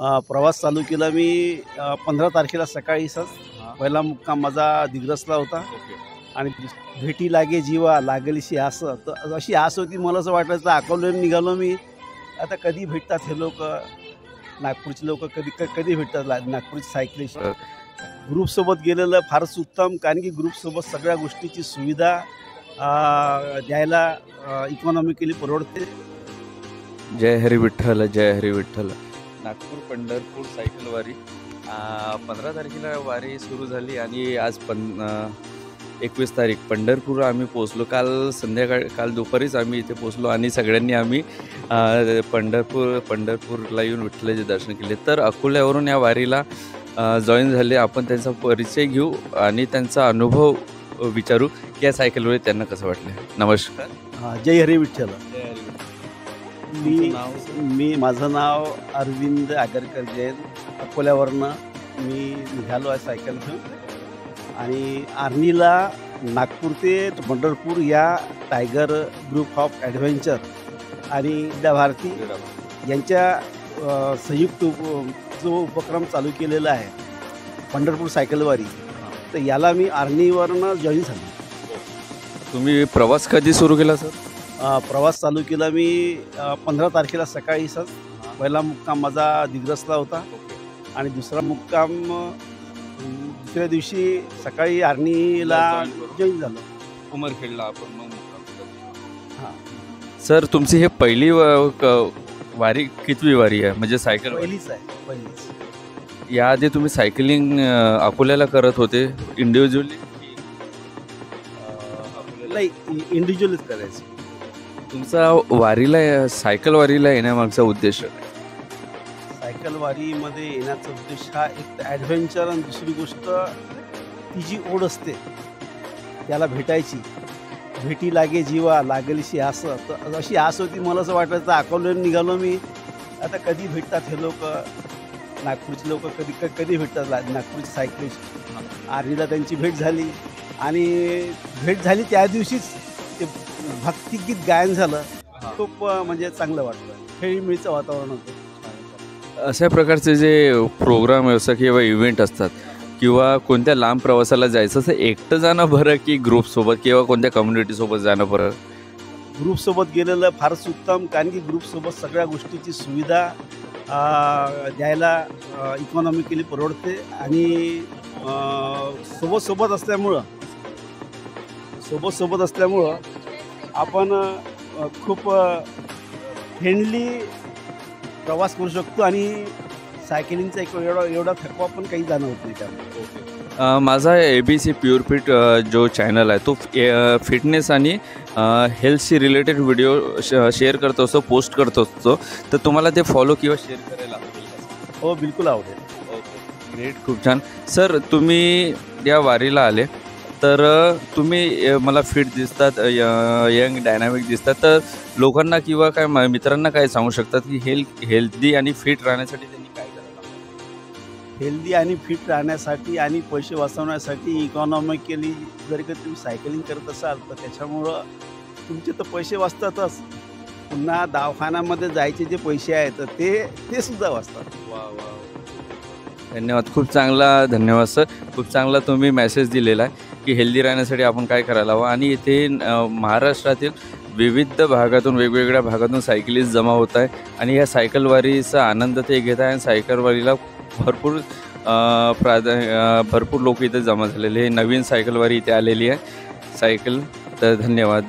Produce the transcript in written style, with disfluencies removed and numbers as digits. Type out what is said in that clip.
प्रवास चालू केला मी 15 तारखेला सकाळी पहिला मुक्काम माझा दिग्रसला होता. ओके. आणि भेटी लागे जीवा लागलीशी आस, तर अशी आस होती. मला असं वाटायचं अकोल्याहून निघालो मी, आता कधी भेटतात हे लोक, नागपूरचे लोक कधी भेटतात नागपूरचे सायकलिस्ट. ग्रुपसोबत गेलेलं फारच उत्तम, कारण की ग्रुपसोबत सगळ्या गोष्टीची सुविधा द्यायला इकॉनॉमिकली परवडते. जय हरी विठ्ठल, जय हरी विठ्ठल. नागपूर पंढरपूर सायकल वारी 15 तारखेला वारी सुरू झाली आणि आज 21 तारीख पंढरपूर आम्ही पोचलो. काल दुपारीच आम्ही इथे पोचलो आणि सगळ्यांनी आम्ही पंढरपूरला येऊन विठ्ठलाचे दर्शन केले. तर अकोल्यावरून या वारीला जॉईन झाले. आपण त्यांचा परिचय घेऊ आणि त्यांचा अनुभव विचारू की या सायकलवर त्यांना कसं वाटलं. नमस्कार. जय हरी विठ्ठल. नाव? माझं नाव अरविंद आगरकर जैन. अकोल्यावरनं मी निघालो आहे सायकल घेऊन आणि आर्नीला नागपूर ते पंढरपूर या टायगर ग्रुप ऑफ ॲडव्हेंचर आणि विद्या भारती यांच्या संयुक्त जो उपक्रम चालू केलेला आहे पंढरपूर सायकलवारी, तर याला मी आर्नीवरनं जॉईन झालो. तुम्ही प्रवास कधी सुरू केला सर? प्रवास चालू केला मी 15 तारखेला सकाळी पहिला मुक्काम माझा दिग्रसला होता आणि दुसरा मुक्काम दुसऱ्या दिवशी सकाळी आर्नीला जॉईन झालो. उमरखेडला आपण मग हां. सर तुमची हे पहिली वारी कितवी वारी आहे म्हणजे सायकल? पहिलीच आहे. याआधी तुम्ही सायकलिंग अकोल्याला करत होते इंडिव्हिज्युअली? नाही, इंडिव्हिज्युअलच करायचं. तुमचा वारीला सायकल वारीला येण्यामागचा उद्देश? सायकल वारीमध्ये येण्याचा उद्देश हा एक तर ॲडव्हेंचर आणि दुसरी गोष्ट ती जी ओढ असते त्याला भेटायची. भेटी लागे जीवा लागलीशी आस, तर अशी आस होती. मला असं वाटायचं अकोल्याहून निघालो मी, आता कधी भेटतात हे लोक, नागपूरचे लोक कधी भेटतात नागपूरचे सायकलिस्ट. आर्नीला त्यांची भेट झाली आणि भेट झाली त्या दिवशीच ते भक्तिगीत गायन झालं. खूप म्हणजे चांगलं वाटलं. खेळीमेळीचं वातावरण होतं. अशा प्रकारचे जे प्रोग्राम असतात किंवा इव्हेंट असतात किंवा कोणत्या लांब प्रवासाला जायचं असं एकटं जाणं बरं की ग्रुपसोबत किंवा कोणत्या कम्युनिटीसोबत जाणं बरं? ग्रुपसोबत गेलेलं फारच उत्तम, कारण की ग्रुपसोबत सगळ्या गोष्टीची सुविधा द्यायला इकॉनॉमिकली परवडते आणि सोबत असल्यामुळं आपण खूप फ्रेंडली प्रवास करू शकतो आणि सायकलिंगचा एक एवढा थकवा पण काही जाणवत नाही त्यामुळे. माझा ABC प्युअर फिट जो चॅनल आहे तो फिटनेस आणि हेल्थशी रिलेटेड व्हिडिओ शेअर करत असतो, पोस्ट करत असतो. तर तुम्हाला ते फॉलो किंवा शेअर करायला आवडेल? हो, बिलकुल आवडेल. ओके, ग्रेट, खूप छान. सर तुम्ही या वारीला आले तर तुम्ही मला फिट दिसतात, यंग डायनॅमिक दिसतात. तर लोकांना किंवा काय मित्रांना काय सांगू शकतात की हेल्दी आणि फिट राहण्यासाठी त्यांनी काय करायला? हेल्दी आणि फिट राहण्यासाठी आणि पैसे वाचवण्यासाठी इकॉनॉमिकली जर का तुम्ही सायकलिंग करत असाल तर त्याच्यामुळं तुमचे तर पैसे वाचतातच, पुन्हा दवाखान्यामध्ये जायचे जे पैसे आहेत तर ते सुद्धा वाचतात. वा, धन्यवाद, खूप चांगला. धन्यवाद सर, खूप चांगला तुम्ही मेसेज दिलेला आहे की हेल्दी राहण्यासाठी आपण काय करायला हवं. आणि इथे महाराष्ट्रातील विविध भागातून वेगवेगळ्या भागातून सायकलिस्ट जमा होत आहे आणि या सायकल वारीचा आनंद ते घेत आहे. आणि सायकल वारीला भरपूर लोक इथे जमा झालेले. नवीन सायकल वारी इथे आलेली आहे सायकल. तर धन्यवाद.